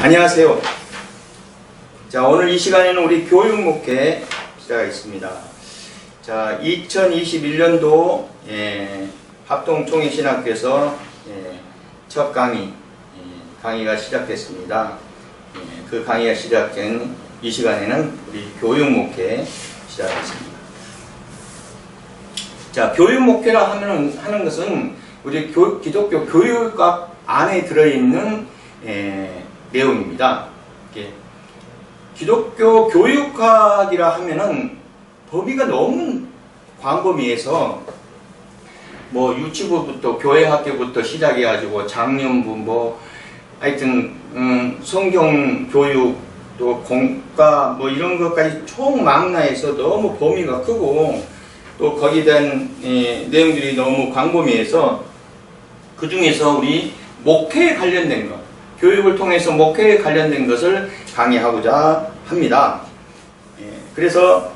안녕하세요. 자, 오늘 이 시간에는 우리 교육 목회 시작하겠습니다. 자, 2021년도 합동총회신학교에서 첫 강의가 시작됐습니다. 그 강의가 시작된 이 시간에는 우리 교육 목회 시작하겠습니다. 자, 교육 목회라 하는 것은 우리 기독교 교육학 안에 들어있는 내용입니다. 기독교 교육학이라 하면은 범위가 너무 광범위해서 뭐 유치부부터 교회학교부터 시작해가지고 작년부 하여튼 성경 교육 또 공과 뭐 이런 것까지 총망라해서 너무 범위가 크고 또 거기에 대한 내용들이 너무 광범위해서 그 중에서 우리 목회에 관련된 것, 교육을 통해서 목회에 관련된 것을 강의하고자 합니다. 그래서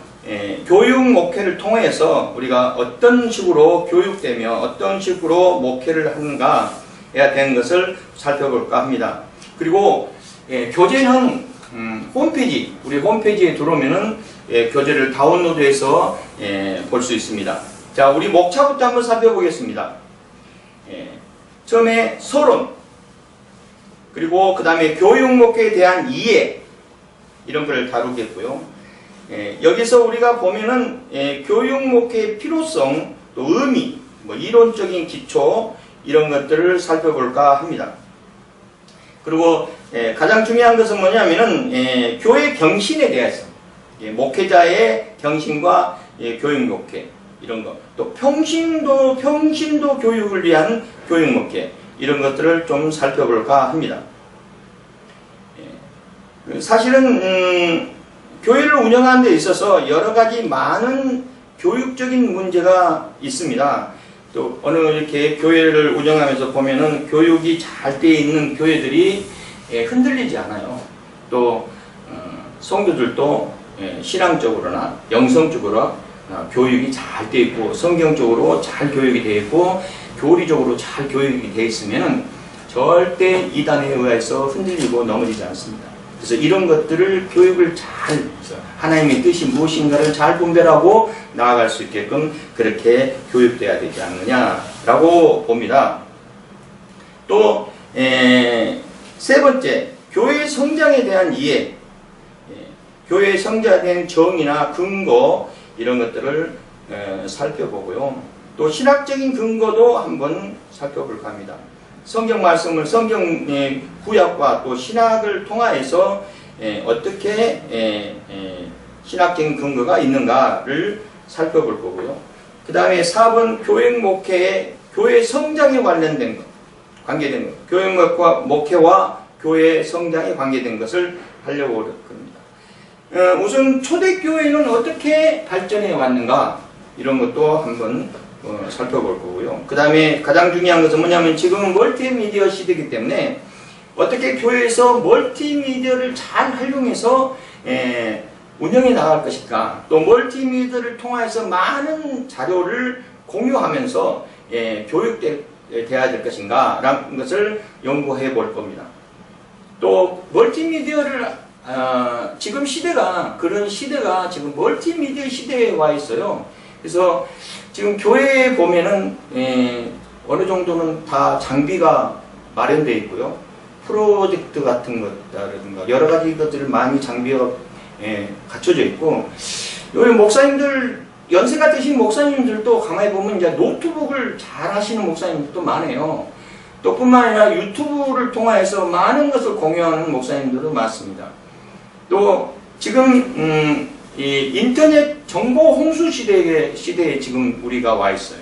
교육 목회를 통해서 우리가 어떤 식으로 교육되며 어떤 식으로 목회를 하는가에 대한 것을 살펴볼까 합니다. 그리고 교재는 우리 홈페이지에 들어오면은 교재를 다운로드해서 볼 수 있습니다. 자, 우리 목차부터 한번 살펴보겠습니다. 처음에 서론, 그리고 그 다음에 교육 목회에 대한 이해, 이런 걸 다루겠고요. 여기서 우리가 보면은 교육 목회의 필요성, 또 의미, 뭐 이론적인 기초, 이런 것들을 살펴볼까 합니다. 그리고 가장 중요한 것은 뭐냐면은 교회 경신에 대해서 목회자의 경신과 교육 목회 이런 것, 또 평신도 교육을 위한 교육 목회 이런 것들을 좀 살펴볼까 합니다. 사실은 교회를 운영하는 데 있어서 여러 가지 많은 교육적인 문제가 있습니다. 또 어느 이렇게 교회를 운영하면서 보면은 교육이 잘 되어 있는 교회들이 흔들리지 않아요. 또 성도들도 신앙적으로나 영성적으로 교육이 잘 되어 있고 성경적으로 잘 교육이 되어 있고 교리적으로 잘 교육이 되어 있으면은 절대 이단에 의해서 흔들리고 넘어지지 않습니다. 그래서 이런 것들을 교육을 잘 하나님의 뜻이 무엇인가를 잘 분별하고 나아갈 수 있게끔 그렇게 교육돼야 되지 않느냐라고 봅니다. 또 세 번째, 교회 성장에 대한 이해, 교회 성장에 대한 정의나 근거 이런 것들을 살펴보고요. 또 신학적인 근거도 한번 살펴볼까 합니다. 성경 말씀을 성경의 구약과 또 신학을 통하여서 어떻게 신학적인 근거가 있는가를 살펴볼 거고요. 그 다음에 4번 교육 목회의 교회 성장에 관련된 것, 관계된 것, 교육 목회와 교회 성장에 관계된 것을 하려고 할 겁니다. 우선 초대교회는 어떻게 발전해 왔는가 이런 것도 한번 살펴볼 거고요. 그 다음에 가장 중요한 것은 뭐냐면 지금은 멀티미디어 시대이기 때문에 어떻게 교회에서 멀티미디어를 잘 활용해서 운영해 나갈 것인가, 또 멀티미디어를 통해서 많은 자료를 공유하면서 교육돼야 될 것인가 라는 것을 연구해 볼 겁니다. 또 멀티미디어를 지금 시대가 그런 시대가 지금 멀티미디어 시대에 와 있어요. 그래서 지금 교회에 보면은 어느 정도는 다 장비가 마련되어 있고요. 프로젝트 같은 것이라든가 여러 가지 것들을 많이 장비가 갖춰져 있고, 여기 목사님들 연세가 드신 목사님들도 가만히 보면 이제 노트북을 잘 하시는 목사님들도 많아요. 또 뿐만 아니라 유튜브를 통해서 많은 것을 공유하는 목사님들도 많습니다. 또 지금 이 인터넷 정보 홍수 시대에 지금 우리가 와 있어요.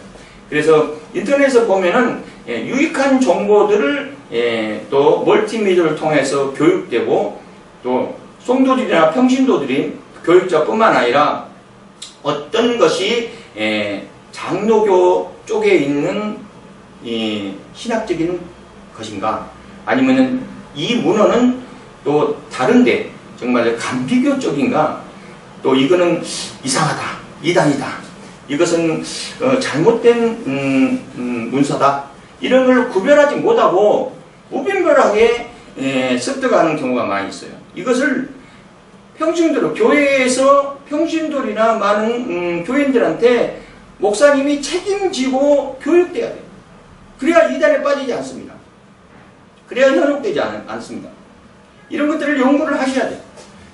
그래서 인터넷에서 보면은 유익한 정보들을 또 멀티미디어를 통해서 교육되고, 또 성도들이나 평신도들이 교육자뿐만 아니라 어떤 것이 장로교 쪽에 있는 이 신학적인 것인가, 아니면은 이 문화는 또 다른데 정말 감비교 쪽인가, 또 이거는 이상하다, 이단이다, 이것은 잘못된 문서다, 이런 걸 구별하지 못하고 무분별하게 습득하는 경우가 많이 있어요. 이것을 평신도로 교회에서 평신도리나 많은 교인들한테 목사님이 책임지고 교육돼야 돼요. 그래야 이단에 빠지지 않습니다. 그래야 현혹되지 않습니다. 이런 것들을 연구를 하셔야 돼요.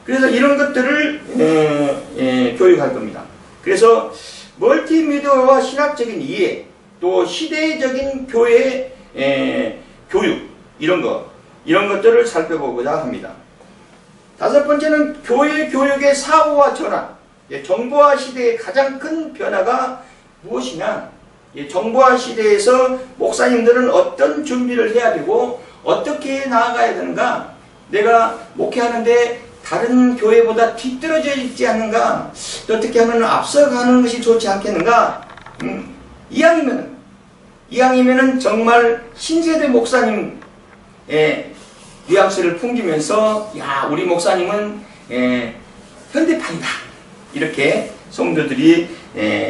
그래서 이런 것들을 교육할 겁니다. 그래서 멀티미디어와 신학적인 이해, 또 시대적인 교회 교육 이런 것들을 살펴보고자 합니다. 다섯 번째는 교회 교육의 사고와 전환. 정보화 시대의 가장 큰 변화가 무엇이냐? 정보화 시대에서 목사님들은 어떤 준비를 해야 되고 어떻게 나아가야 되는가? 내가 목회하는데 다른 교회보다 뒤떨어져 있지 않는가? 어떻게 하면 앞서가는 것이 좋지 않겠는가? 이왕이면은 정말 신세대 목사님의 뉘앙스를 풍기면서 야, 우리 목사님은 현대판이다. 이렇게 성도들이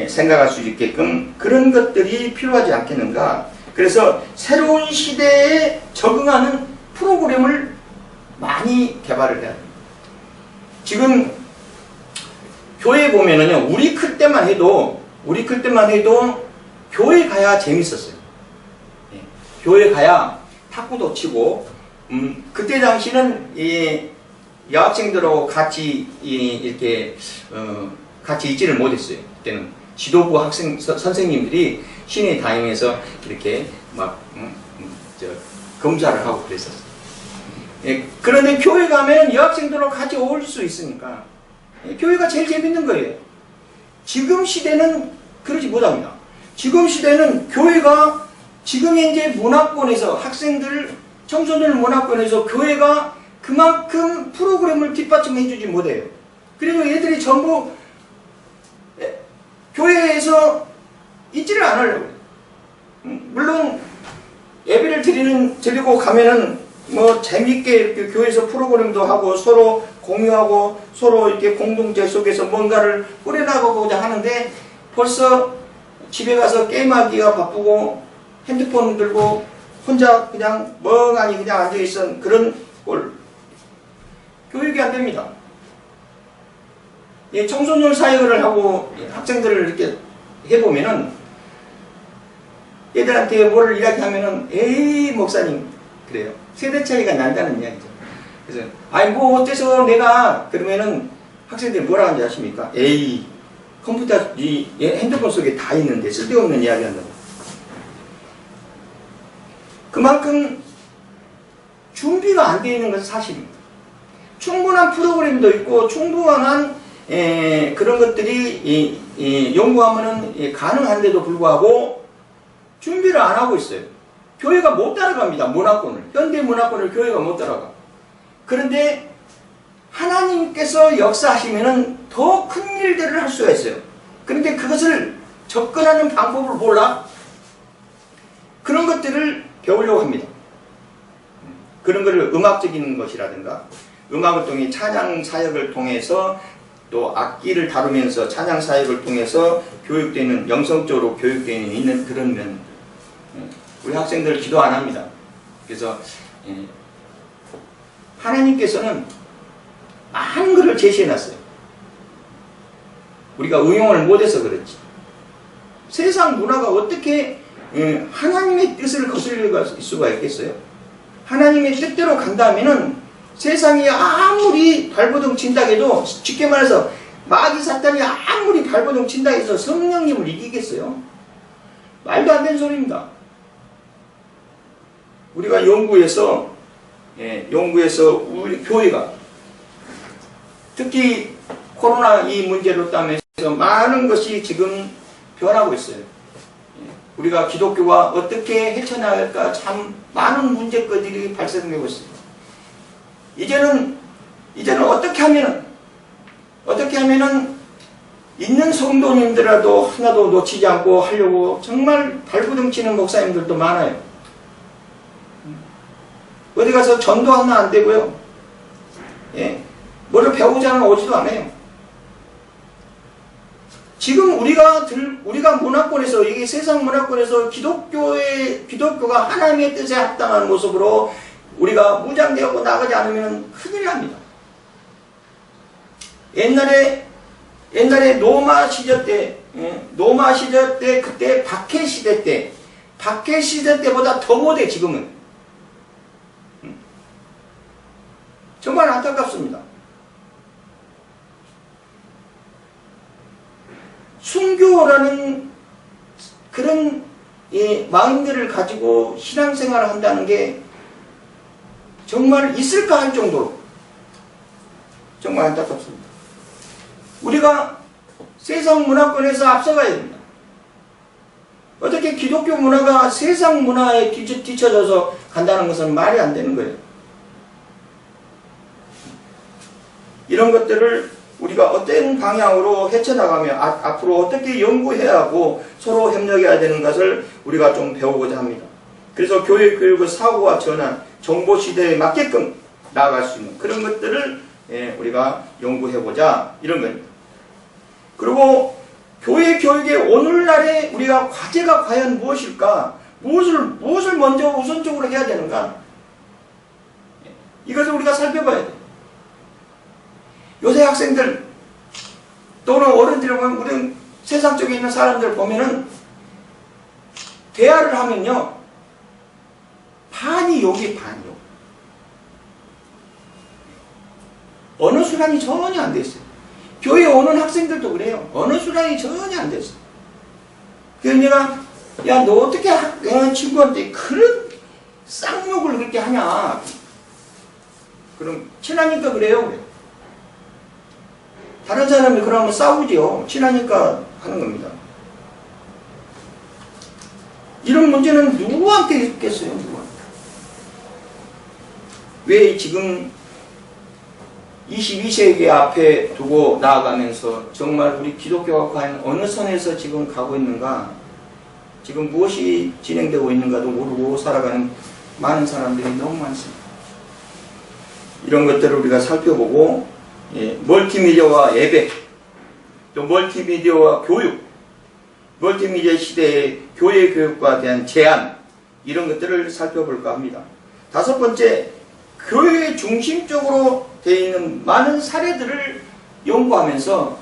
생각할 수 있게끔 그런 것들이 필요하지 않겠는가? 그래서 새로운 시대에 적응하는 프로그램을 많이 개발을 해야 됩니다. 지금 교회 보면은요, 우리 클 때만 해도 교회 가야 재밌었어요. 교회 가야 탁구도 치고, 그때 당시는 여학생들하고 같이 이렇게 같이 있지를 못했어요. 그때는 지도부 선생님들이 시내 다니면서 이렇게 막 검사를 하고 그랬었어요. 그런데 교회 가면 여학생들하고 같이 어울릴 수 있으니까 교회가 제일 재밌는 거예요. 지금 시대는 그러지 못합니다. 지금 시대는 교회가 지금 현재 문화권에서 학생들, 청소년 문화권에서 교회가 그만큼 프로그램을 뒷받침해 주지 못해요. 그래서 얘들이 전부 교회에서 있지를 않으려고. 물론 예배를 드리고 가면은 뭐 재밌게 이렇게 교회에서 프로그램도 하고 서로 공유하고 서로 이렇게 공동체 속에서 뭔가를 꾸려나가고자 하는데 벌써 집에 가서 게임하기가 바쁘고 핸드폰 들고 혼자 그냥 멍하니 그냥 앉아있은 그런 꼴. 교육이 안 됩니다. 청소년 사역을 하고 학생들을 이렇게 해보면은 얘들한테 뭘 이야기하면은 에이 목사님 그래요. 세대 차이가 난다는 이야기죠. 그래서 아니 뭐 어때서 내가 그러면은 학생들이 뭐라 하는지 아십니까? 에이 컴퓨터 이 핸드폰 속에 다 있는데 쓸데없는 이야기 한다고. 그만큼 준비가 안 되어 있는 것은 사실입니다. 충분한 프로그램도 있고 충분한 그런 것들이 연구하면은 가능한데도 불구하고 준비를 안 하고 있어요. 교회가 못 따라갑니다. 문화권을. 현대 문화권을 교회가 못 따라가. 그런데 하나님께서 역사하시면은 더 큰 일들을 할 수가 있어요. 그런데 그것을 접근하는 방법을 몰라. 그런 것들을 배우려고 합니다. 그런 것을 음악적인 것이라든가 음악을 통해 찬양 사역을 통해서 또 악기를 다루면서 찬양 사역을 통해서 교육되는 영성적으로 교육되어 있는 그런 면. 우리 학생들 기도 안 합니다. 그래서 하나님께서는 많은 것을 제시해놨어요. 우리가 응용을 못해서 그렇지. 세상 문화가 어떻게 하나님의 뜻을 거슬릴 수가 있겠어요? 하나님의 뜻대로 간다면은 세상이 아무리 발버둥 친다 해도 쉽게 말해서 마귀 사탄이 아무리 발버둥 친다 해서 성령님을 이기겠어요? 말도 안 되는 소리입니다. 우리가 연구해서 우리 교회가 특히 코로나 이 문제로 따면서 많은 것이 지금 변하고 있어요. 우리가 기독교가 어떻게 헤쳐나갈까 참 많은 문제거리들이 발생되고 있습니다. 이제는 어떻게 하면은 있는 성도님들라도 하나도 놓치지 않고 하려고 정말 발버둥 치는 목사님들도 많아요. 어디 가서 전도 하나 안 되고요. 뭐를 배우자는 오지도 않아요. 지금 우리가 문화권에서 이게 세상 문화권에서 기독교가 하나님의 뜻에 합당한 모습으로 우리가 무장되고 나가지 않으면 큰일 납니다. 옛날에 로마 시절 때, 그때 박해 시대 때보다 더 못해, 지금은. 정말 안타깝습니다. 순교라는 그런 마음들을 가지고 신앙생활을 한다는 게 정말 있을까 할 정도로 정말 안타깝습니다. 우리가 세상 문화권에서 앞서가야 됩니다. 어떻게 기독교 문화가 세상 문화에 뒤처져서 간다는 것은 말이 안 되는 거예요. 이런 것들을 우리가 어떤 방향으로 헤쳐나가며 앞으로 어떻게 연구해야 하고 서로 협력해야 되는 것을 우리가 좀 배우고자 합니다. 그래서 교육의 사고와 전환, 정보시대에 맞게끔 나아갈 수 있는 그런 것들을 우리가 연구해보자, 이런 겁니다. 그리고 교회 교육의 오늘날의 우리가 과제가 과연 무엇일까? 무엇을 먼저 우선적으로 해야 되는가? 이것을 우리가 살펴봐야 돼요. 요새 학생들 또는 어른들을 보면, 우리 세상 쪽에 있는 사람들 보면은 대화를 하면요, 반이 욕이 반욕. 언어 수란이 전혀 안 돼 있어요. 교회에 오는 학생들도 그래요. 언어 수란이 전혀 안 돼 있어요. 그래서 내가, 야, 너 어떻게 친구한테 그런 쌍욕을 그렇게 하냐? 그럼 친하니까 그래요. 그래. 다른 사람이 그러면 싸우지요. 친하니까 하는 겁니다. 이런 문제는 누구한테 있겠어요? 누구한테? 왜 지금 22세기 앞에 두고 나아가면서 정말 우리 기독교가 과연 어느 선에서 지금 가고 있는가, 지금 무엇이 진행되고 있는가도 모르고 살아가는 많은 사람들이 너무 많습니다. 이런 것들을 우리가 살펴보고, 멀티미디어와 예배, 또 멀티미디어와 교육, 멀티미디어 시대의 교회 교육과 대한 제한, 이런 것들을 살펴볼까 합니다. 다섯 번째, 교회 중심적으로 되어 있는 많은 사례들을 연구하면서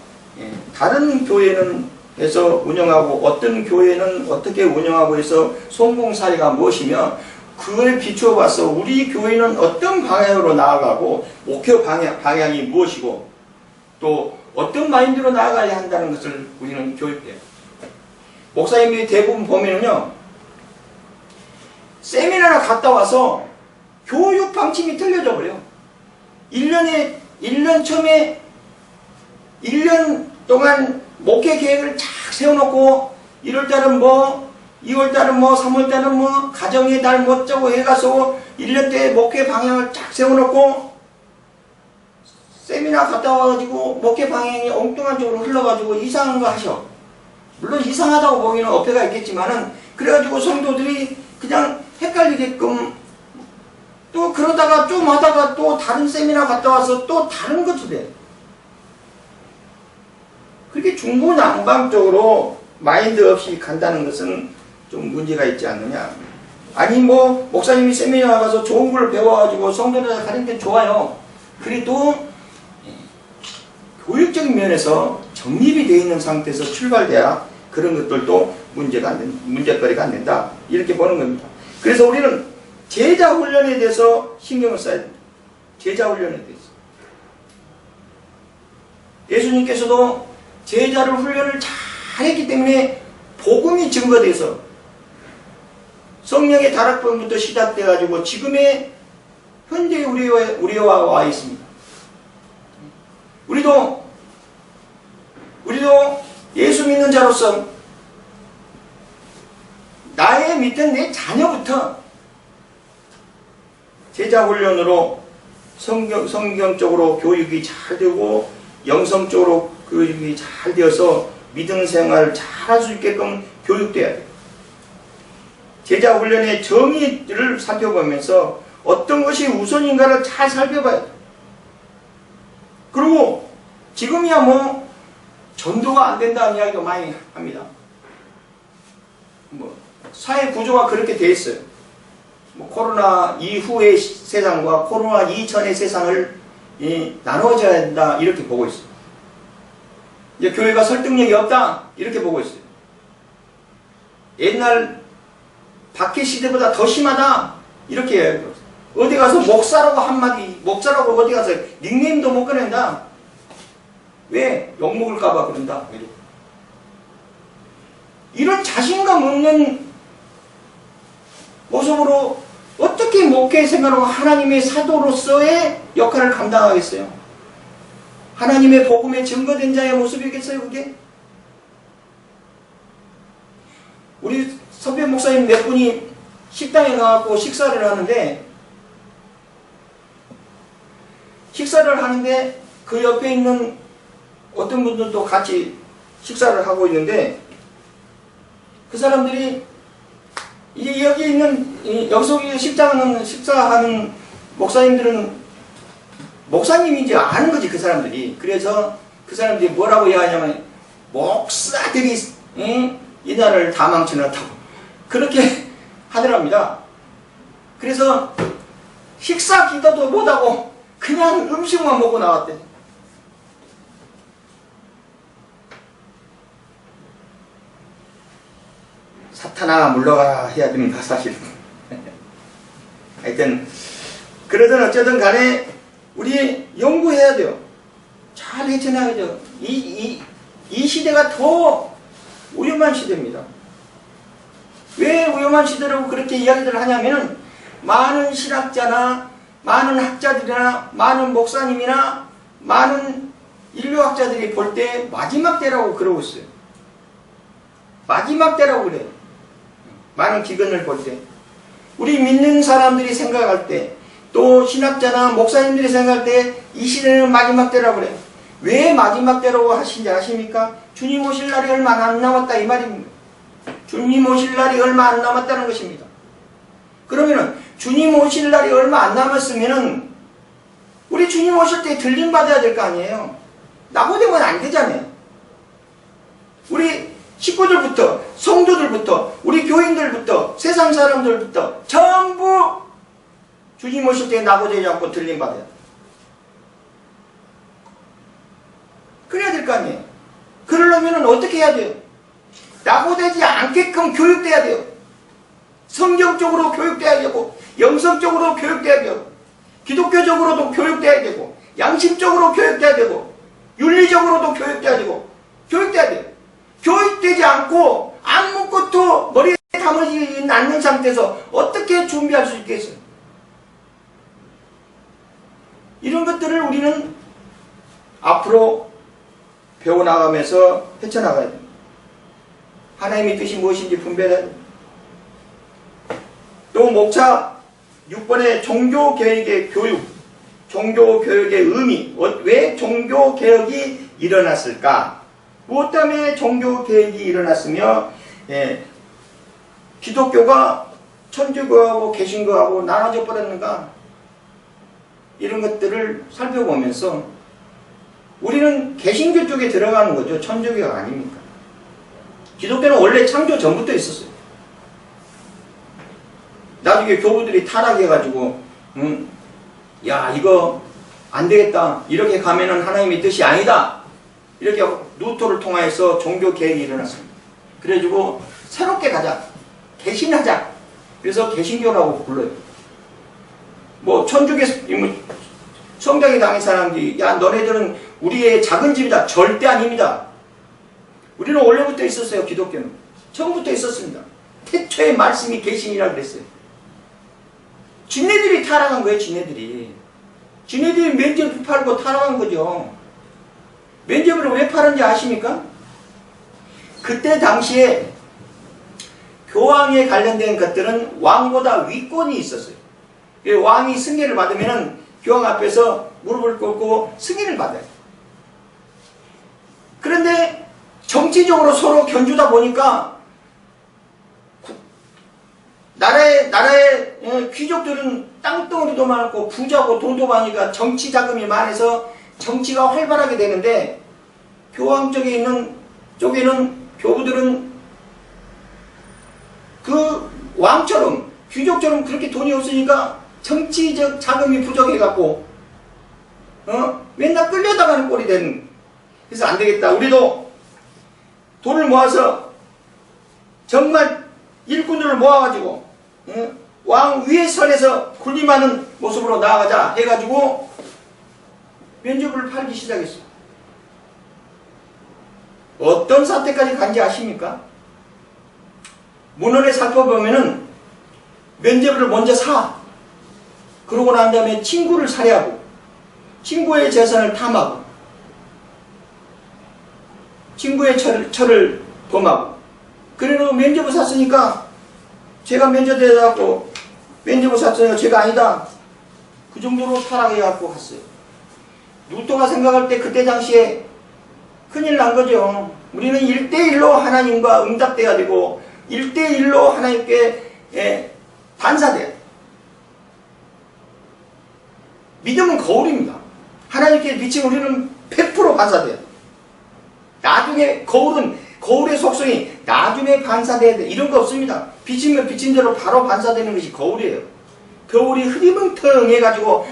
다른 교회는 해서 운영하고 어떤 교회는 어떻게 운영하고 해서 성공 사례가 무엇이며, 그걸 비추어봐서 우리 교회는 어떤 방향으로 나아가고 목표 방향이 무엇이고 또 어떤 마인드로 나아가야 한다는 것을 우리는 교육해요. 목사님들이 대부분 보면은요, 세미나를 갔다 와서 교육 방침이 틀려져 버려요. 1년 처음에 1년 동안 목회 계획을 쫙 세워놓고 1월달은 뭐, 2월달은 뭐, 3월달은 뭐, 가정의 달 뭐쩌고 해가서 1년 때 목회 방향을 쫙 세워놓고 세미나 갔다 와가지고 목회 방향이 엉뚱한 쪽으로 흘러가지고 이상한 거 하셔. 물론 이상하다고 보기는 어폐가 있겠지만은, 그래가지고 성도들이 그냥 헷갈리게끔, 또 그러다가 좀 하다가 또 다른 세미나 갔다 와서 또 다른 것도 돼. 그렇게 중구난방적으로 마인드 없이 간다는 것은 좀 문제가 있지 않느냐. 아니 뭐 목사님이 세미나 가서 좋은 걸 배워가지고 성도들 가는 게 좋아요. 그래도 교육적인 면에서 정립이 되어 있는 상태에서 출발돼야 그런 것들도 문제거리가 안 된다, 이렇게 보는 겁니다. 그래서 우리는 제자 훈련에 대해서 신경을 써야 됩니다. 제자 훈련에 대해서. 예수님께서도 제자를 훈련을 잘했기 때문에 복음이 증거돼서 성령의 다락방부터 시작돼가지고 지금의 현재 우리와 와 있습니다. 우리도 예수 믿는 자로서 나의 밑에 내 자녀부터 제자 훈련으로 성경적으로 교육이 잘 되고 영성적으로 교육이 잘 되어서 믿음 생활을 잘 할 수 있게끔 교육돼야 돼요. 제자 훈련의 정의를 살펴보면서 어떤 것이 우선인가를 잘 살펴봐야 돼요. 그리고 지금이야 뭐 전도가 안 된다는 이야기도 많이 합니다. 뭐 사회 구조가 그렇게 돼 있어요. 뭐 코로나 이후의 세상과 코로나 이전의 세상을 나눠져야 된다 이렇게 보고 있어요. 이제 교회가 설득력이 없다 이렇게 보고 있어요. 옛날 박해 시대보다 더 심하다 이렇게 해요. 어디 가서 목사라고 한마디, 목사라고 어디 가서 닉네임도 못 꺼낸다. 왜? 욕먹을까봐 그런다. 이런 자신감 없는 모습으로 어떻게 목회 생활하고 하나님의 사도로서의 역할을 감당하겠어요? 하나님의 복음에 증거된 자의 모습이겠어요, 그게? 우리 선배 목사님 몇 분이 식당에 가갖고 식사를 하는데 그 옆에 있는 어떤 분들도 같이 식사를 하고 있는데 그 사람들이 여기 있는 여기서 식사하는 목사님들은 목사님인지 아는 거지 그 사람들이. 그래서 그 사람들이 뭐라고 이야기하냐면 목사들이 이 나라를 다 망쳐놨다고 그렇게 하더랍니다. 그래서 식사 기도도 못하고 그냥 음식만 먹고 나왔대. 사탄아 물러가라 해야 됩니다 사실은. 하여튼 그러든 어쩌든 간에 우리 연구해야 돼요. 잘 헤쳐나가죠. 이 시대가 더 위험한 시대입니다. 왜 위험한 시대라고 그렇게 이야기를 하냐면 많은 신학자나 많은 학자들이나 많은 목사님이나 많은 인류학자들이 볼 때 마지막 때라고 그러고 있어요. 마지막 때라고 그래요. 많은 기근을 볼 때. 우리 믿는 사람들이 생각할 때, 또 신학자나 목사님들이 생각할 때 이 시대는 마지막 때라고 그래요. 왜 마지막 때라고 하신지 아십니까? 주님 오실 날이 얼마 안 남았다 이 말입니다. 주님 오실 날이 얼마 안 남았다는 것입니다. 그러면은 주님 오실 날이 얼마 안 남았으면은 우리 주님 오실 때 들림 받아야 될 거 아니에요. 낙오되면 안 되잖아요. 우리 식구들부터 성도들부터 우리 교인들부터 세상 사람들부터 전부 주님 오실 때 낙오되지 않고 들림 받아야 돼. 그래야 될 거 아니에요. 그러려면 어떻게 해야 돼요? 낙오되지 않게끔 교육돼야 돼요. 성경적으로 교육돼야 되고 영성적으로 교육돼야 되고 기독교적으로도 교육돼야 되고 양심적으로 교육돼야 되고 윤리적으로도 교육돼야 되고 교육돼야 돼요. 교육되지 않고 아무것도 머리에 담아지지 않는 상태에서 어떻게 준비할 수 있겠어요? 이런 것들을 우리는 앞으로 배워나가면서 헤쳐나가야 돼요. 하나님의 뜻이 무엇인지 분별해야 돼요. 또 목차 6번의 종교개혁의 교육, 종교개혁의 의미, 왜 종교개혁이 일어났을까? 무엇 때문에 종교개혁이 일어났으며 기독교가 천주교하고 개신교하고 나눠져 버렸는가? 이런 것들을 살펴보면서 우리는 개신교 쪽에 들어가는 거죠. 천주교가 아닙니까? 기독교는 원래 창조 전부터 있었어요. 나중에 교부들이 타락해가지고 야 이거 안되겠다 이렇게 가면은 하나님의 뜻이 아니다 이렇게 루터를 통해서 종교개혁이 일어났습니다. 그래가지고 새롭게 가자 개신하자 그래서 개신교라고 불러요. 뭐 천주교 성장에 당한 사람들이 야 너네들은 우리의 작은 집이다. 절대 아닙니다. 우리는 원래부터 있었어요. 기독교는 처음부터 있었습니다. 태초의 말씀이 개신이라고 그랬어요. 지네들이 타락한 거예요. 지네들이 면죄부 팔고 타락한 거죠. 면죄부를 왜 팔은지 아십니까? 그때 당시에 교황에 관련된 것들은 왕보다 위권이 있었어요. 왕이 승계를 받으면 교황 앞에서 무릎을 꿇고 승인을 받아요. 그런데 정치적으로 서로 견주다 보니까 나라의 귀족들은 땅덩어리도 많고 부자고 돈도 많으니까 정치 자금이 많아서 정치가 활발하게 되는데 교황 쪽에는 교부들은 그 왕처럼 귀족처럼 그렇게 돈이 없으니까 정치적 자금이 부족해갖고 맨날 끌려다가는 꼴이 되는. 그래서 안 되겠다. 우리도 돈을 모아서 정말 일꾼들을 모아가지고 왕 위의 선에서 군림하는 모습으로 나아가자 해가지고 면접을 팔기 시작했어요. 어떤 사태까지 간지 아십니까? 문헌에 살펴보면은 면접을 먼저 사. 그러고 난 다음에 친구를 살해하고 친구의 재산을 탐하고 친구의 철을 범하고 그래도 면접을 샀으니까 제가 면접해갖고 면접을 샀으니까 제가 아니다. 그 정도로 타락해갖고 갔어요. 루터가 생각할 때 그때 당시에 큰일 난 거죠. 우리는 1대1로 하나님과 응답돼야 되고 1대1로 하나님께 반사돼야 돼요. 믿음은 거울입니다. 하나님께 비친 우리는 100% 반사돼야 돼요. 나중에 거울의 속성이 나중에 반사돼야 돼. 이런 거 없습니다. 비치면 비친 대로 바로 반사되는 것이 거울이에요. 거울이 흐리멍텅해가지고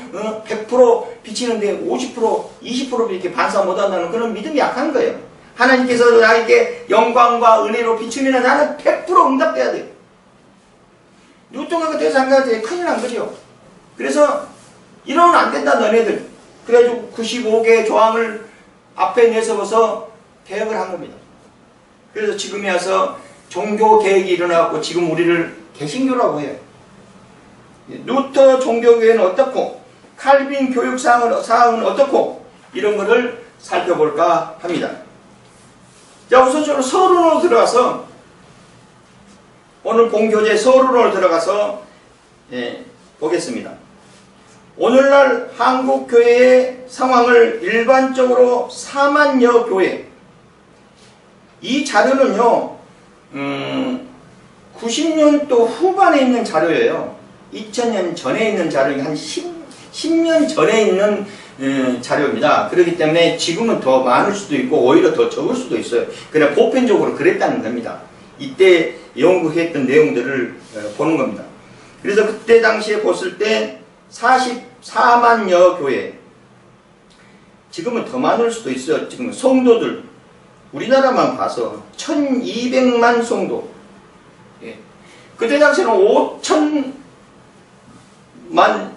100% 비치는데 50%, 20% 이렇게 반사 못한다는 그런 믿음이 약한 거예요. 하나님께서 나에게 영광과 은혜로 비추면 나는 100% 응답돼야 돼요. 루터가 그때 생각할 때 큰일 난 거죠. 그래서 이러면 안 된다 너네들. 그래가지고 95개의 조항을 앞에 내세워서 개혁을 한 겁니다. 그래서 지금에 와서 종교 개혁이 일어나고 지금 우리를 개신교라고 해요. 루터 종교교회는 어떻고 칼빈 교육사항은 어떻고 이런 거를 살펴볼까 합니다. 자, 우선적으로 서론으로 들어가서 오늘 본교재 서론으로 들어가서 보겠습니다. 오늘날 한국교회의 상황을 일반적으로 4만여 교회, 이 자료는요 90년도 후반에 있는 자료예요. 2000년 전에 있는 자료가 한 10년 전에 있는 자료입니다. 그렇기 때문에 지금은 더 많을 수도 있고 오히려 더 적을 수도 있어요. 그냥 보편적으로 그랬다는 겁니다. 이때 연구했던 내용들을 보는 겁니다. 그래서 그때 당시에 봤을 때 44만여 교회, 지금은 더 많을 수도 있어요. 지금 성도들 우리나라만 봐서 1200만 성도, 그때 당시에는 5천만이라고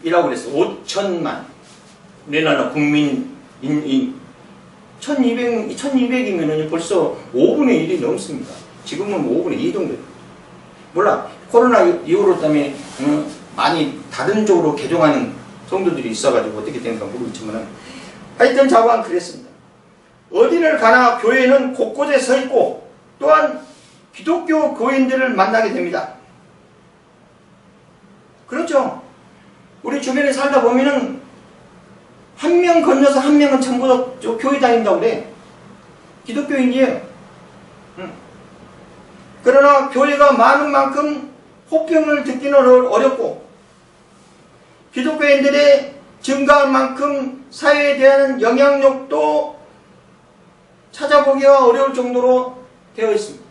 그랬어요. 5천만. 우리나라 국민 1200이면 벌써 5분의 1이 넘습니다. 지금은 5분의 2 정도. 몰라. 코로나 이후로 때문에 많이 다른 쪽으로 개종하는 성도들이 있어가지고 어떻게 된가 모르겠지만 하여튼 자고한 그랬습니다. 어디를 가나 교회는 곳곳에 서 있고 또한 기독교 교인들을 만나게 됩니다. 그렇죠. 우리 주변에 살다 보면은 한 명 건너서 한 명은 전부 다 교회 다닌다고 그래. 기독교인이에요. 그러나 교회가 많은 만큼 호평을 듣기는 어렵고 기독교인들의 증가한 만큼 사회에 대한 영향력도 찾아보기가 어려울 정도로 되어 있습니다.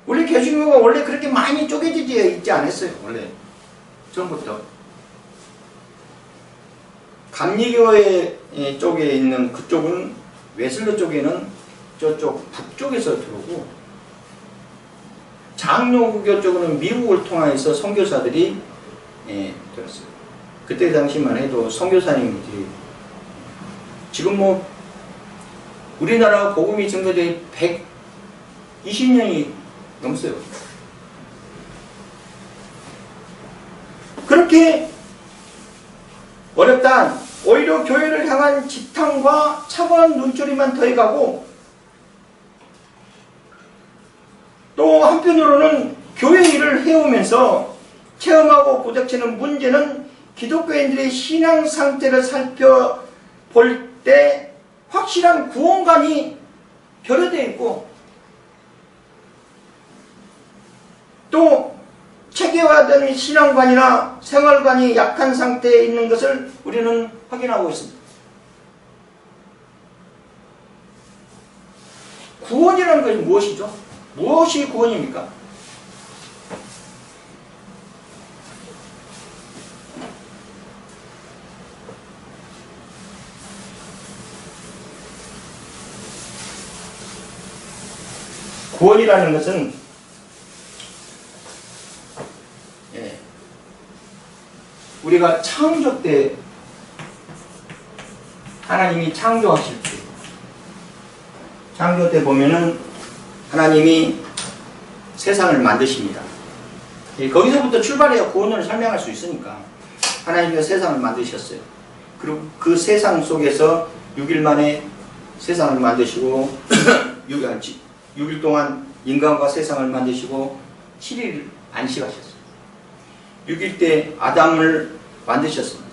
우리 개신교가 원래 그렇게 많이 쪼개져 있지 않았어요. 원래 처음부터 감리교회 쪽에 있는 그쪽은 웨슬러 쪽에는 저쪽 북쪽에서 들어오고 장로교 쪽은 미국을 통해서 선교사들이 들었어요. 그때 당시만 해도 선교사님들이 지금 뭐 우리나라 복음이 증거된 120년이 넘었어요. 그렇게 어렵다. 오히려 교회를 향한 지탄과 차가운 눈초리만 더해가고 또 한편으로는 교회 일을 해오면서 체험하고 부닥치는 문제는 기독교인들의 신앙 상태를 살펴볼 때 확실한 구원관이 결여되어 있고 또 체계화된 신앙관이나 생활관이 약한 상태에 있는 것을 우리는 확인하고 있습니다. 구원이라는 것이 무엇이죠? 무엇이 구원입니까? 구원이라는 것은 우리가 창조 때 하나님이 창조하실 때 창조 때 보면은 하나님이 세상을 만드십니다. 거기서부터 출발해야 구원을 설명할 수 있으니까 하나님이 세상을 만드셨어요. 그리고 그 세상 속에서 6일 만에 세상을 만드시고 6일 동안 인간과 세상을 만드시고 7일 안식하셨어요. 6일 때 아담을 만드셨습니다.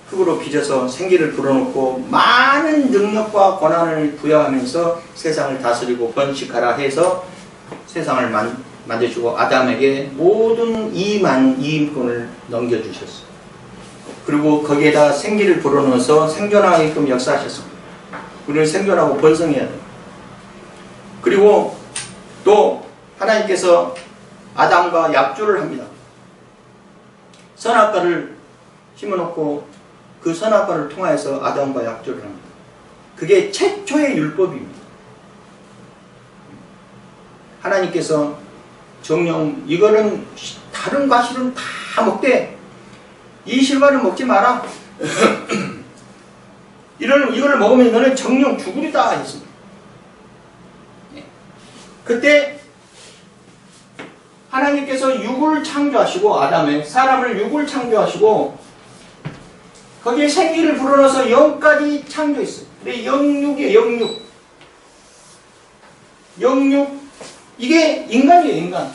흙으로 빚어서 생기를 불어넣고 많은 능력과 권한을 부여하면서 세상을 다스리고 번식하라 해서 세상을 만드시고 아담에게 모든 이임권을 넘겨주셨어요. 그리고 거기에다 생기를 불어넣어서 생존하게끔 역사하셨습니다. 우리는 생존하고 번성해야 돼요. 그리고 또 하나님께서 아담과 약조를 합니다. 선악과를 심어놓고 그 선악과를 통하여서 아담과 약조를 합니다. 그게 최초의 율법입니다. 하나님께서 정령 이거는 다른 과실은 다 먹되 이 실과를 먹지 마라. 이거를 먹으면 너는 정령 죽으리다 했습니다. 그때 하나님께서 육을 창조하시고 아담의 사람을 육을 창조하시고 거기에 생기를 불어넣어서 영까지 창조했어요. 근데 영육이에요. 영육 이게 인간이에요. 인간.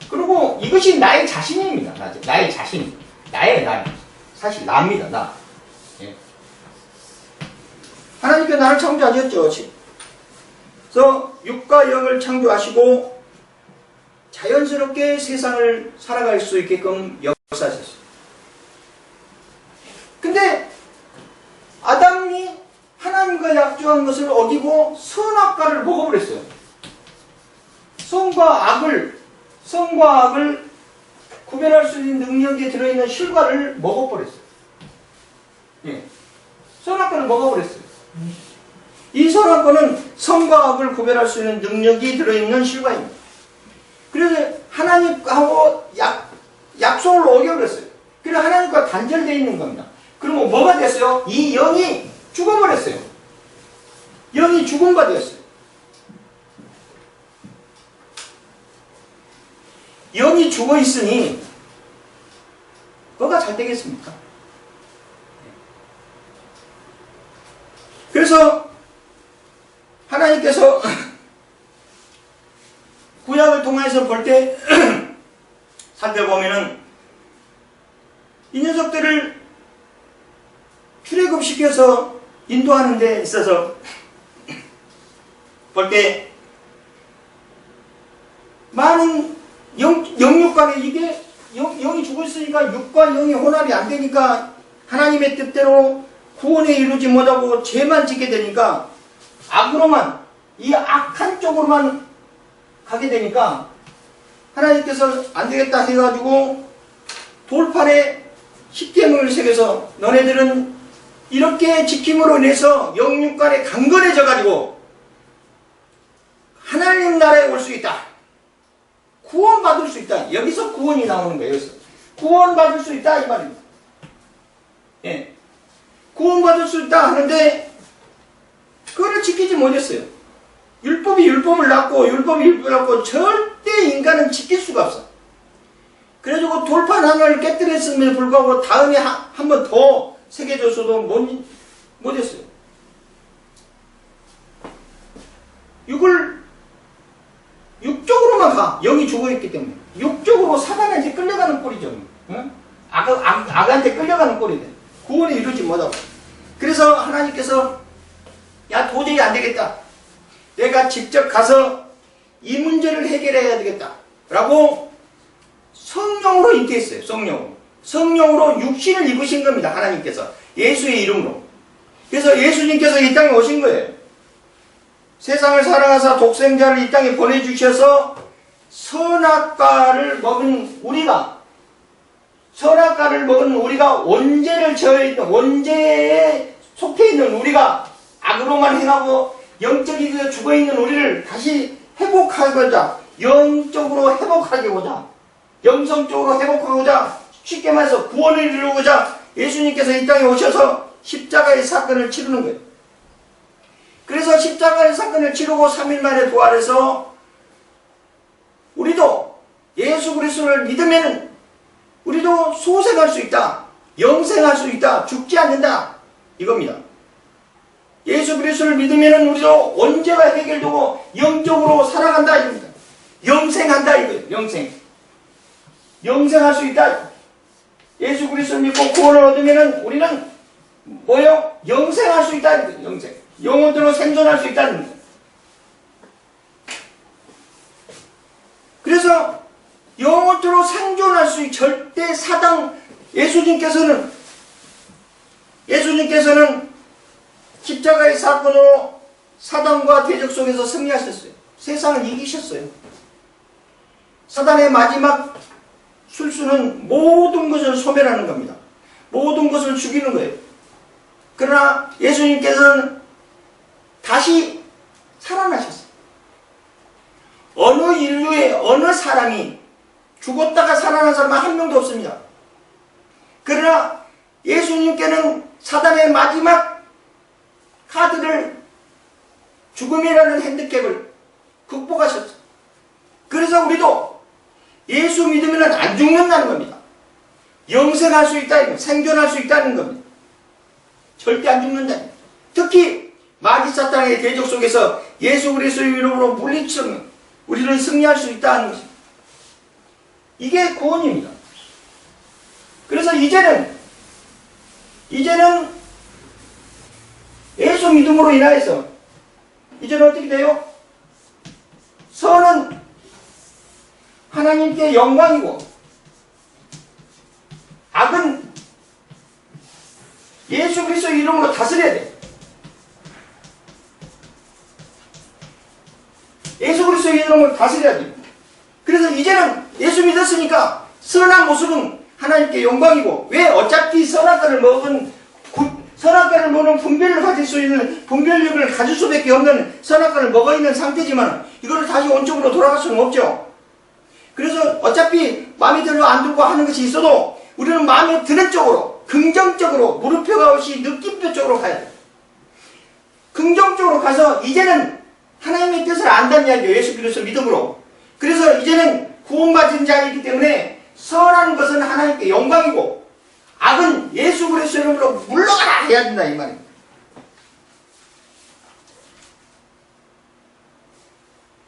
그리고 이것이 나의 자신입니다. 나의 자신. 나의 사실 나입니다. 나. 예. 하나님께서 나를 창조하셨죠. 그래서 육과 영을 창조하시고 자연스럽게 세상을 살아갈 수 있게끔 역사하셨어요. 근데 아담이 하나님과 약조한 것을 어기고 선악과를 먹어버렸어요. 선과 악을 구별할 수 있는 능력이 들어있는 실과를 먹어버렸어요. 예. 선악과를 먹어버렸어요. 이 선악과는 선과 악을 구별할 수 있는 능력이 들어있는 실과입니다. 그래서 하나님하고 약속을 어겨버렸어요. 그래서 하나님과 단절되어 있는 겁니다. 그러면 뭐가 됐어요? 이 영이 죽어버렸어요. 영이 죽음바 되었어요. 영이 죽어있으니 뭐가 잘 되겠습니까? 그래서 하나님께서 구약을 통해서 볼 때 살펴보면은 이 녀석들을 출애굽시켜서 인도하는 데 있어서 볼 때 많은 영육간에 이게 영이 죽었으니까 육과 영이 혼합이 안 되니까 하나님의 뜻대로 구원에 이루지 못하고 죄만 짓게 되니까 악으로만 이 악한 쪽으로만 가게 되니까 하나님께서 안 되겠다 해가지고 돌판에 십계명을 새겨서 너네들은 이렇게 지킴으로 인해서 영육간에 강건해져 가지고 하나님 나라에 올 수 있다. 구원받을 수 있다. 여기서 구원이 나오는 거예요. 여기서. 구원받을 수 있다 이 말입니다. 예. 구원받을 수 있다 하는데 그거를 지키지 못했어요. 율법이 율법을 낳고 절대 인간은 지킬 수가 없어. 그래가지고 돌판 하나를 깨뜨렸음에도 불구하고 다음에 한 번 더 새겨줬어도 못했어요. 육적으로만 가. 영이 죽어있기 때문에. 육적으로 사단한테 끌려가는 꼴이죠. 응? 악한테 끌려가는 꼴이 돼. 구원을 이루지 못하고. 그래서 하나님께서 야 도저히 안 되겠다. 내가 직접 가서 이 문제를 해결해야 되겠다. 라고 성령으로 잉태했어요. 성령으로 육신을 입으신 겁니다. 하나님께서. 예수의 이름으로. 그래서 예수님께서 이 땅에 오신 거예요. 세상을 사랑하사 독생자를 이 땅에 보내주셔서 선악과를 먹은 우리가 원죄에 속해 있는 우리가 악으로만 행하고 영적이게 죽어있는 우리를 다시 회복하고자, 영적으로 회복하고자, 영성적으로 회복하고자, 쉽게 말해서 구원을 이루고자 예수님께서 이 땅에 오셔서 십자가의 사건을 치르는 거예요. 그래서 십자가의 사건을 치르고 3일 만에 부활해서 우리도 예수 그리스도를 믿으면 우리도 소생할 수 있다, 영생할 수 있다, 죽지 않는다, 이겁니다. 예수 그리스도를 믿으면 우리도 원죄가 해결되고 영적으로 살아간다, 이겁니다. 영생한다, 이거예요. 영생할 수 있다. 예수 그리스도를 믿고 구원을 얻으면 우리는 뭐요? 영생할 수 있다, 이거예요. 영생. 영혼으로 생존할 수 있다는 거예요. 그래서 영혼으로 생존할 수 있는 절대 사당, 예수님께서는 십자가의 사건으로 사단과 대적 속에서 승리하셨어요. 세상을 이기셨어요. 사단의 마지막 술수는 모든 것을 소멸하는 겁니다. 모든 것을 죽이는 거예요. 그러나 예수님께서는 다시 살아나셨어요. 어느 인류의 어느 사람이 죽었다가 살아난 사람은 한 명도 없습니다. 그러나 예수님께는 사단의 마지막 카드를, 죽음이라는 핸디캡을 극복하셨어요. 그래서 우리도 예수 믿으면 안 죽는다는 겁니다. 영생할 수 있다, 생존할 수 있다는 겁니다. 절대 안 죽는다. 특히 마귀 사탄의 대적 속에서 예수 그리스도의 이름으로 물리치면 우리는 승리할 수 있다는 것입니다. 이게 구원입니다. 그래서 이제는 예수 믿음으로 인하여서 이제는 어떻게 돼요? 선은 하나님께 영광이고 악은 예수 그리스도 이름으로 다스려야 돼. 예수 그리스도 이름으로 다스려야 돼. 그래서 이제는 예수 믿었으니까 선한 모습은 하나님께 영광이고, 왜? 어차피 선악과를 먹은 분별을 가질 수 있는, 분별력을 가질 수밖에 없는 선악과를 먹어 있는 상태지만 이거를 다시 원점으로 돌아갈 수는 없죠. 그래서 어차피 마음에 들고 안 들고 하는 것이 있어도 우리는 마음에 드는 쪽으로, 긍정적으로, 물음표가 없이 느낌표 쪽으로 가야 돼요. 긍정적으로 가서 이제는 하나님의 뜻을 안다는 이야기예요. 예수 그리스도 믿음으로. 그래서 이제는 구원받은 자이기 때문에 선한 것은 하나님께 영광이고 악은 예수 그리스도 이름으로 물러가라 해야 된다, 이 말입니다.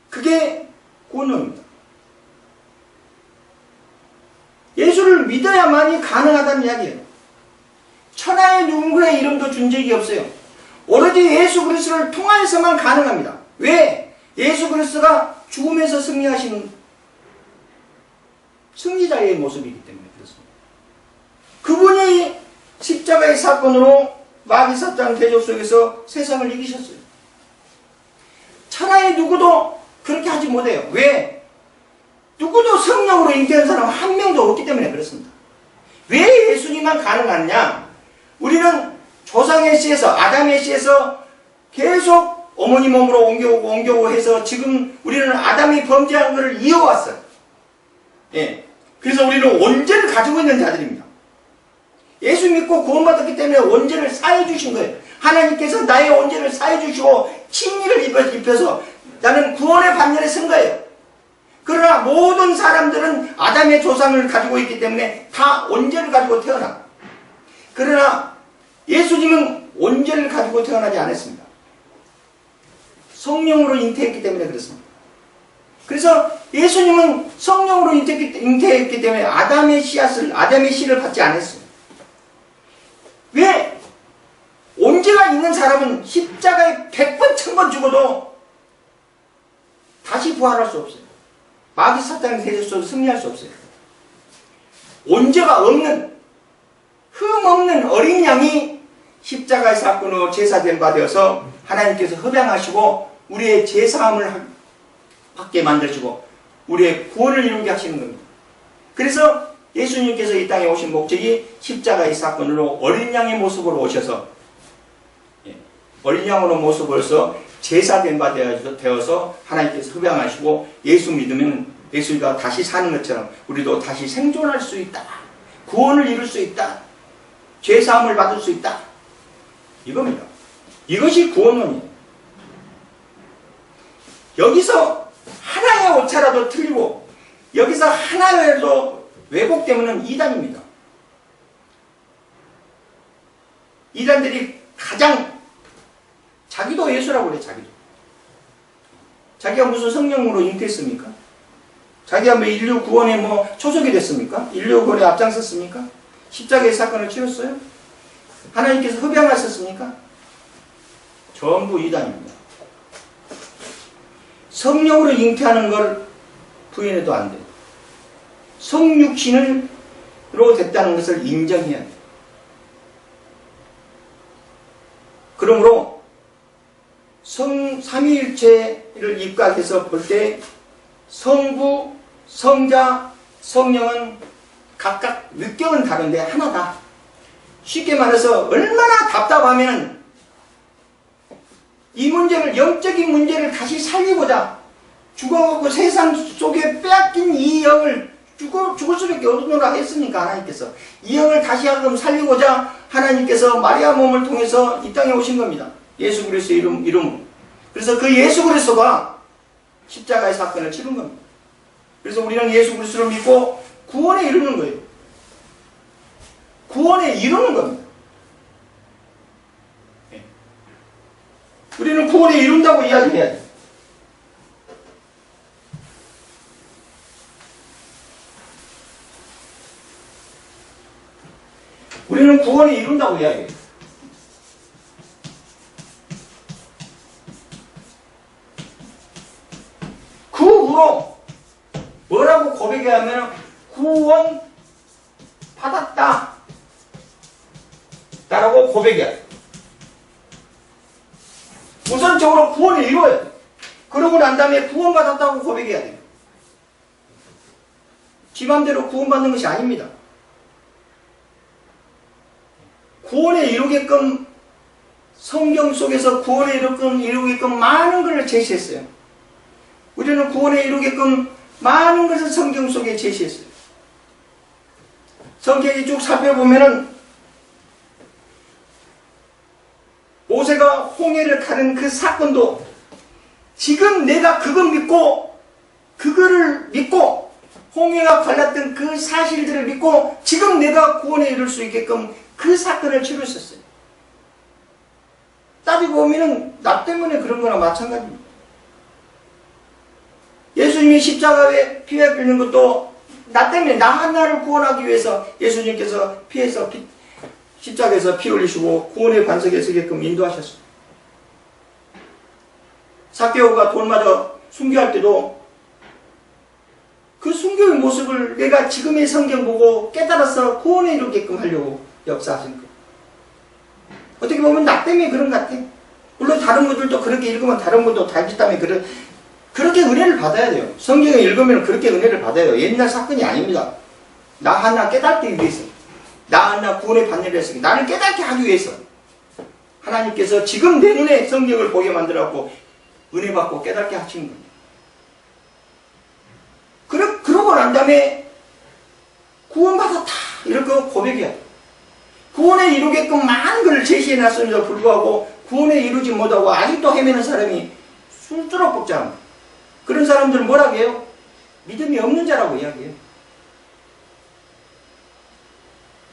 그게 구원입니다. 예수를 믿어야만이 가능하다는 이야기예요. 천하의 누구의 이름도 준 적이 없어요. 오로지 예수 그리스도를 통하여서만 가능합니다. 왜? 예수 그리스도가 죽음에서 승리하시는 승리자의 모습이기 때문에 그렇습니다. 그분이 십자가의 사건으로 마귀 사탄 대적 속에서 세상을 이기셨어요. 천하의 누구도 그렇게 하지 못해요. 왜? 누구도 성령으로 잉태한 사람 한 명도 없기 때문에 그렇습니다. 왜 예수님만 가능하느냐? 우리는 조상의 씨에서, 아담의 씨에서 계속 어머니 몸으로 옮겨오고 해서 지금 우리는 아담이 범죄한 것을 이어왔어요. 예. 그래서 우리는 원죄를 가지고 있는 자들입니다. 예수 믿고 구원받았기 때문에 원죄를 사해 주신 거예요. 하나님께서 나의 원죄를 사해 주시고 칭의를 입혀서 나는 구원의 반열에 쓴 거예요. 그러나 모든 사람들은 아담의 조상을 가지고 있기 때문에 다 원죄를 가지고 태어나. 그러나 예수님은 원죄를 가지고 태어나지 않았습니다. 성령으로 잉태했기 때문에 그렇습니다. 그래서 예수님은 성령으로 잉태했기 때문에 아담의 씨를 받지 않았어요. 왜? 원죄가 있는 사람은 십자가에 100번, 1000번 죽어도 다시 부활할 수 없어요. 마귀 사탄의 대적으로 승리할 수 없어요. 원죄가 없는, 흠 없는 어린 양이 십자가의 사건으로 제사된 바 되어서 하나님께서 흡양하시고 우리의 죄사함을 받게 만들어주고 우리의 구원을 이루게 하시는 겁니다. 그래서 예수님께서 이 땅에 오신 목적이 십자가의 사건으로 어린 양의 모습으로 오셔서 어린 양으로 모습으로서 제사된 바 되어서 하나님께서 흡양하시고 예수 믿으면 예수가 다시 사는 것처럼 우리도 다시 생존할 수 있다. 구원을 이룰 수 있다. 죄사함을 받을 수 있다. 이겁니다. 이것이 구원론이에요. 여기서 하나의 오차라도 틀리고 여기서 하나라도 왜곡되면 이단입니다. 이단들이 가장 자기도 예수라고 그래. 자기가 무슨 성령으로 잉태했습니까? 자기가 뭐 인류 구원에 뭐 초석이 됐습니까? 인류 구원에 앞장섰습니까? 십자가의 사건을 치렀어요? 하나님께서 흡양하셨습니까? 전부 이단입니다. 성령으로 잉태하는 걸 부인해도 안 돼요. 성육신으로 됐다는 것을 인정해야 돼요. 그러므로 삼위일체를 입각해서 볼 때 성부, 성자, 성령은 각각 느낌은 다른데 하나다. 쉽게 말해서 얼마나 답답하면 이 문제를, 영적인 문제를 다시 살리고자 죽어가고 세상 속에 빼앗긴 이 영을 죽을 수밖에 없노라 했으니까 하나님께서 이 영을 다시 하금 살리고자 하나님께서 마리아 몸을 통해서 이 땅에 오신 겁니다. 예수 그리스도의 이름으로. 그래서 그 예수 그리스도가 십자가의 사건을 치른 겁니다. 그래서 우리는 예수 그리스도를 믿고 구원에 이르는 거예요. 구원에 이르는 겁니다. 우리는 구원에 이룬다고 이야기해야 돼요. 우리는 구원에 이룬다고 이야기해요. 그 후로 뭐라고 고백해야 하면 구원 받았다 라고 고백해야 돼요. 우선적으로 구원을 이루어야 돼요. 그러고 난 다음에 구원받았다고 고백해야 돼요. 지 맘대로 구원받는 것이 아닙니다. 구원에 이루게끔 성경 속에서 구원에 이루게끔 많은 것을 제시했어요. 우리는 구원에 이루게끔 많은 것을 성경 속에 제시했어요. 성경이 쭉 살펴보면은 모세가 홍해를 가른 그 사건도 지금 내가 그거를 믿고 홍해가 갈랐던 그 사실들을 믿고 지금 내가 구원에 이룰 수 있게끔 그 사건을 치루셨어요. 따지고 보면은 나 때문에 그런 거나 마찬가지입니다. 예수님이 십자가에 피 흘리는 것도 나 때문에 나 하나를 구원하기 위해서 예수님께서 십자가에서 피 흘리시고 구원의 반석에 서게끔 인도하셨습니다. 삭개오가 돌마저 순교할 때도 그 순교의 모습을 내가 지금의 성경 보고 깨달아서 구원에 이루게끔 하려고 역사하신 거예요. 어떻게 보면 나 때문에 그런 것 같아. 물론 다른 분들도 그렇게 읽으면 다른 분도 자기 때문에 그렇게 은혜를 받아야 돼요. 성경을 읽으면 그렇게 은혜를 받아야 돼요. 옛날 사건이 아닙니다. 나 하나 깨닫기 위해서, 나 하나 구원의 받는 위해서, 나를 깨닫게 하기 위해서 하나님께서 지금 내 눈에 성경을 보게 만들었고 은혜 받고 깨닫게 하신 겁니다. 그러고 난 다음에 구원받았다 이렇게 고백해야 돼요. 구원에 이루게끔 많은 것을 제시해놨음에도 불구하고 구원에 이루지 못하고 아직도 헤매는 사람이 술주로 복잡합니다. 그런 사람들은 뭐라고 해요? 믿음이 없는 자라고 이야기해요.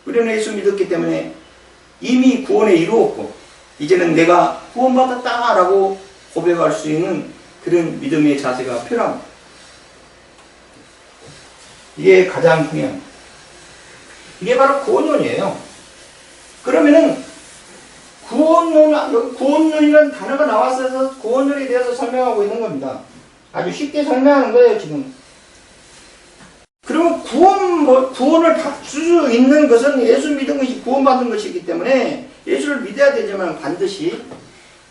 우리는 예수 믿었기 때문에 이미 구원에 이루었고 이제는 내가 구원받았다라고 고백할 수 있는 그런 믿음의 자세가 필요합니다. 이게 가장 중요합니다. 이게 바로 구원론이에요. 그러면은 구원론이라는 단어가 나왔어서 구원론에 대해서 설명하고 있는 겁니다. 아주 쉽게 설명하는 거예요, 지금. 그러면 구원을 받을 수 있는 것은 예수 믿은 것이 구원받은 것이기 때문에 예수를 믿어야 되지만 반드시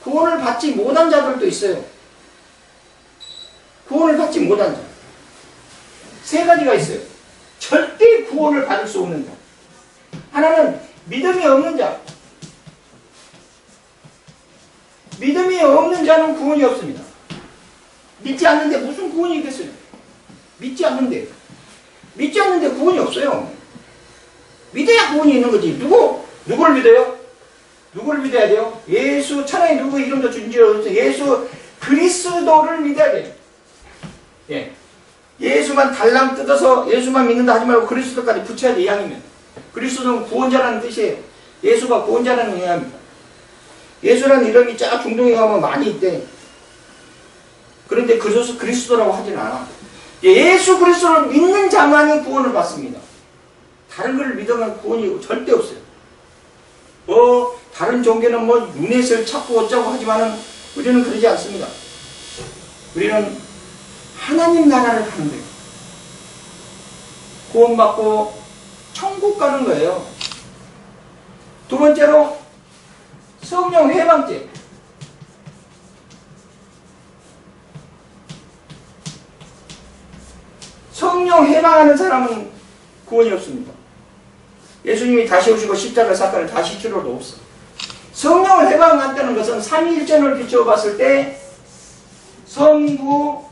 구원을 받지 못한 자들도 있어요. 구원을 받지 못한 자. 세 가지가 있어요. 절대 구원을 받을 수 없는 자. 하나는 믿음이 없는 자. 믿음이 없는 자는 구원이 없습니다. 믿지 않는데 무슨 구원이 있겠어요? 믿지 않는데 구원이 없어요. 믿어야 구원이 있는 거지. 누구를 믿어요? 누구를 믿어야 돼요? 예수, 천하에 누구 이름도 준지 없어요. 예수 그리스도를 믿어야 돼요. 예. 예수만 달랑 뜯어서 예수만 믿는다 하지 말고 그리스도까지 붙여야 돼, 이왕이면. 그리스도는 구원자라는 뜻이에요. 예수가 구원자라는 의미입니다. 예수라는 이름이 쫙 중동에 가면 많이 있대. 그런데 그리스도라고 하진 않아. 예수 그리스도를 믿는 자만이 구원을 받습니다. 다른 것을 믿으면 구원이 절대 없어요. 다른 종교는 유넷을 찾고 어쩌고 하지만은 우리는 그러지 않습니다. 우리는 하나님 나라를 가는 거예요. 구원받고 천국 가는 거예요. 두 번째로 성령 회방죄. 성령 회방하는 사람은 구원이 없습니다. 예수님이 다시 오시고 십자가 사건을 다시 치러도 없어. 성령을 회방한다는 것은 삼위일전을 비추어 봤을 때 성부,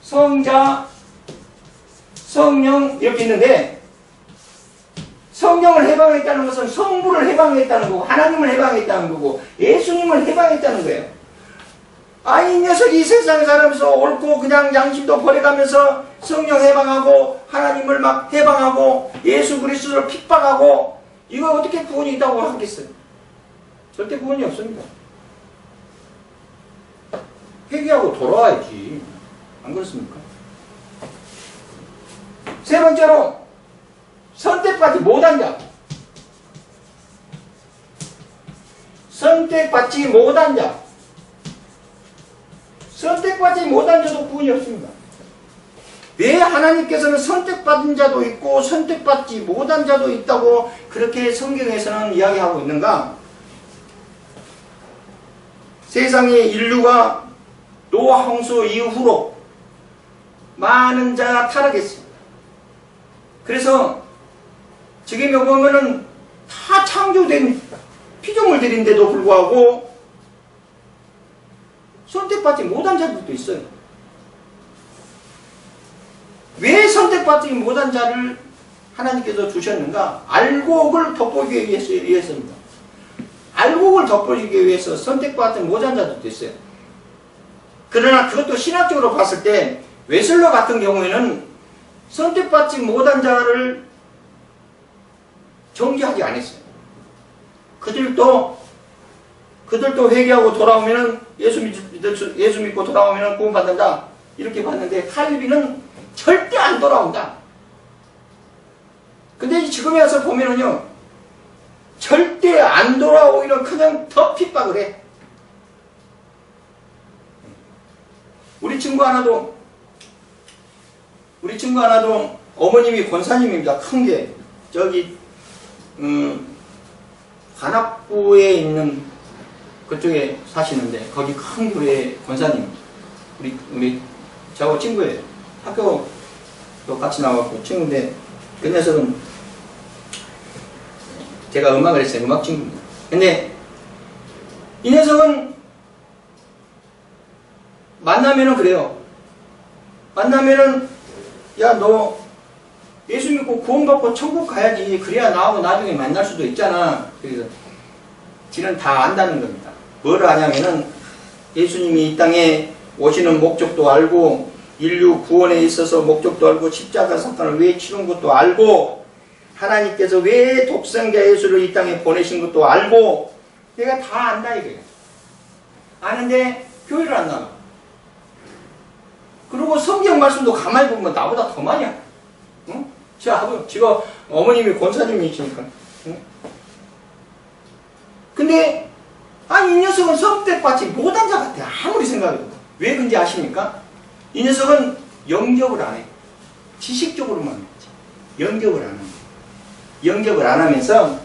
성자, 성령 이렇게 있는데, 성령을 해방했다는 것은 성부를 해방했다는 거고 하나님을 해방했다는 거고 예수님을 해방했다는 거예요. 이 녀석이 세상에 살면서 옳고 그냥 양심도 버려가면서 성령 해방하고 하나님을 막 해방하고 예수 그리스도를 핍박하고 이거 어떻게 구원이 있다고 하겠어요? 절대 구원이 없습니다. 회개하고 돌아와야지. 안 그렇습니까? 세 번째로 선택받지 못한 자. 선택받지 못한 자. 선택받지 못한 자도 구원이 없습니다. 왜 하나님께서는 선택받은 자도 있고 선택받지 못한 자도 있다고 그렇게 성경에서는 이야기하고 있는가? 세상의 인류가 노아 홍수 이후로 많은 자가 타락했습니다. 그래서 지금에 보면은 다 창조된 피조물들인데도 불구하고 선택받지 못한 자들도 있어요. 왜 선택받지 못한 자를 하나님께서 주셨는가? 알곡을 돋보이기 위해서입니다. 알곡을 돋보이기 위해서 선택받지 못한 자들도 있어요. 그러나 그것도 신학적으로 봤을 때 웨슬러 같은 경우에는 선택받지 못한 자를 정죄하지 않았어요. 그들도 회개하고 돌아오면은 예수 믿고 돌아오면은 구원받는다. 이렇게 봤는데 칼빈은 절대 안 돌아온다. 근데 지금에 와서 보면은요, 절대 안 돌아오기는 그냥 더 핍박을 해. 우리 친구 하나도 어머님이 권사님입니다. 큰 게 저기 관악구에 있는 그쪽에 사시는데 거기 큰 교회 권사님, 우리 저하고 친구예요. 학교도 같이 나왔고 친구인데 그 녀석은 제가 음악을 했어요. 음악 친구입니다. 근데 이 녀석은 만나면은 그래요. 만나면은 야, 너 예수 믿고 구원받고 천국 가야지. 그래야 나하고 나중에 만날 수도 있잖아. 그래서 지는 다 안다는 겁니다. 뭘 아냐면은 예수님이 이 땅에 오시는 목적도 알고 인류 구원에 있어서 목적도 알고 십자가 사건을 왜 치른 것도 알고 하나님께서 왜 독생자 예수를 이 땅에 보내신 것도 알고 내가 다 안다 이거예요. 아는데 교회를 안 나가. 그리고 성경 말씀도 가만히 보면 나보다 더 많이 알아. 응? 제가 어머님이 권사님이시니까. 응? 근데 이 녀석은 선택받지 못한 자 같아. 아무리 생각해도. 왜 그런지 아십니까? 이 녀석은 영접을 안 해. 지식적으로만 했지. 영접을 안 합니다. 영접을 안 하면서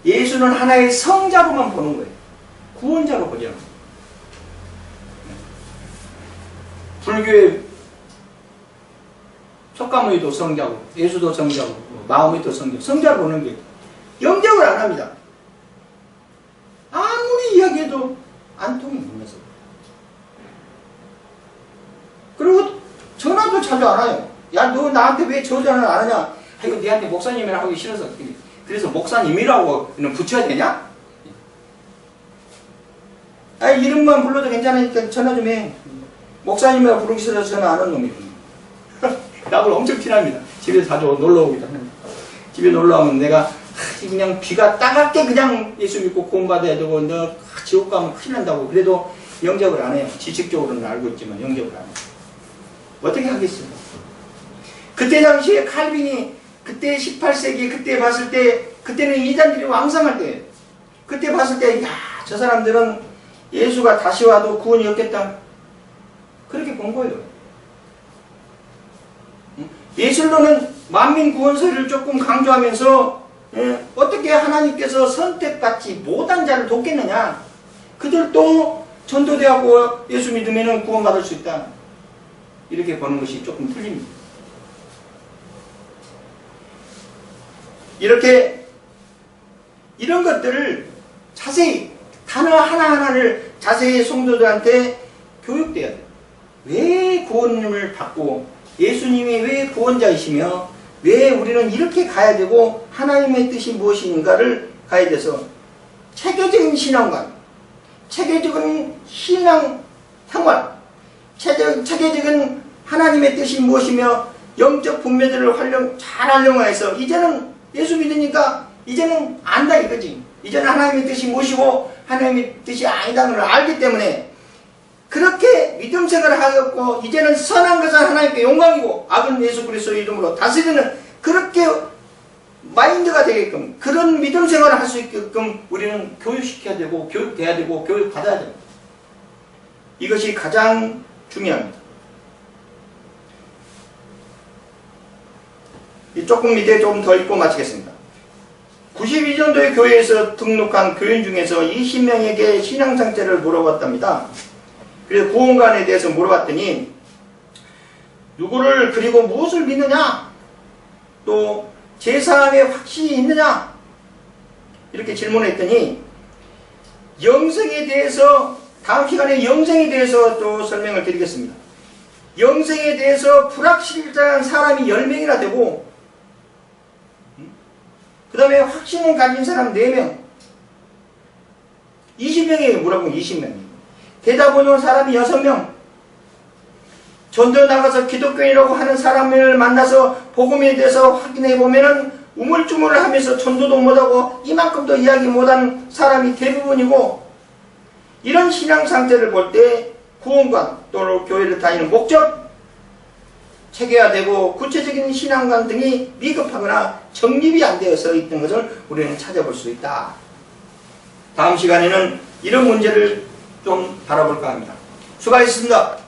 예수는 하나의 성자로만 보는 거예요. 구원자로 보지 않아요. 불교의 석가모니도 성자고 예수도 성자고 마음이도 성자, 성자를 보는 게 영접을 안 합니다. 아무리 이야기해도 안 통해서. 그리고 전화도 자주 안 와요. 야, 너 나한테 왜 저 전화를 안 하냐? 이거 니한테 목사님이라 하기 싫어서. 그래서 목사님이라고 붙여야 되냐? 아, 이름만 불러도 괜찮으니까 전화 좀 해. 목사님이라 부르기 싫어서 전화 안 하는 놈이거든요. 나를 엄청 티납니다. 집에 자주 놀러 오기도 하는데. 집에 놀러 오면 내가 그냥 귀가 따갑게 그냥 예수 믿고 구원받아야 되고 너 지옥 가면 큰일 난다고. 그래도 영접을 안 해요. 지식적으로는 알고 있지만 영접을 안 해요. 어떻게 하겠어요? 그때 당시에 칼빈이 그때 18세기 그때 봤을 때 그때는 이단들이 왕성할 때예요. 그때 봤을 때 야, 저 사람들은 예수가 다시 와도 구원이 없겠다. 그렇게 본 거예요. 예술로는 만민 구원설을 조금 강조하면서 어떻게 하나님께서 선택받지 못한 자를 돕겠느냐. 그들도 전도되고 예수 믿으면 구원받을 수 있다. 이렇게 보는 것이 조금 틀립니다. 이렇게 이런 것들을 자세히 단어 하나하나를 자세히 성도들한테 교육돼야 돼요. 왜 구원을 받고 예수님이 왜 구원자이시며 왜 우리는 이렇게 가야 되고 하나님의 뜻이 무엇인가를 가야 돼서 체계적인 신앙관, 체계적인 신앙 생활, 체계적인 하나님의 뜻이 무엇이며 영적 분배들을 잘 활용해서 이제는 예수 믿으니까 이제는 안다 이거지. 이제는 하나님의 뜻이 무엇이고 하나님의 뜻이 아니다는 걸 알기 때문에 그렇게 믿음 생활을 하였고 이제는 선한 것은 하나님께 영광이고 악은 예수 그리스도의 이름으로 다스리는 그렇게 마인드가 되게끔 그런 믿음 생활을 할 수 있게끔 우리는 교육시켜야 되고 교육돼야 되고 교육받아야 됩니다. 이것이 가장 중요합니다. 조금 밑에 조금 더 읽고 마치겠습니다. 92년도에 교회에서 등록한 교인 중에서 20명에게 신앙상태를 물어봤답니다. 그래서 구원관에 대해서 물어봤더니 누구를 그리고 무엇을 믿느냐? 또 제사함에 확신이 있느냐? 이렇게 질문했더니 영생에 대해서 다음 시간에 영생에 대해서 또 설명을 드리겠습니다. 영생에 대해서 불확실한 사람이 10명이나 되고 그 다음에 확신을 가진 사람 4명 20명에게 물어보면 20명 대답하는 사람이 6명 전도 나가서 기독교인이라고 하는 사람을 만나서 복음에 대해서 확인해 보면은 우물쭈물을 하면서 전도도 못하고 이만큼도 이야기 못하는 사람이 대부분이고 이런 신앙 상태를 볼 때 구원관 또는 교회를 다니는 목적 체계화되고 구체적인 신앙관 등이 미흡하거나 정립이 안 되어서 있던 것을 우리는 찾아볼 수 있다. 다음 시간에는 이런 문제를 좀 바라볼까 합니다. 수고하셨습니다.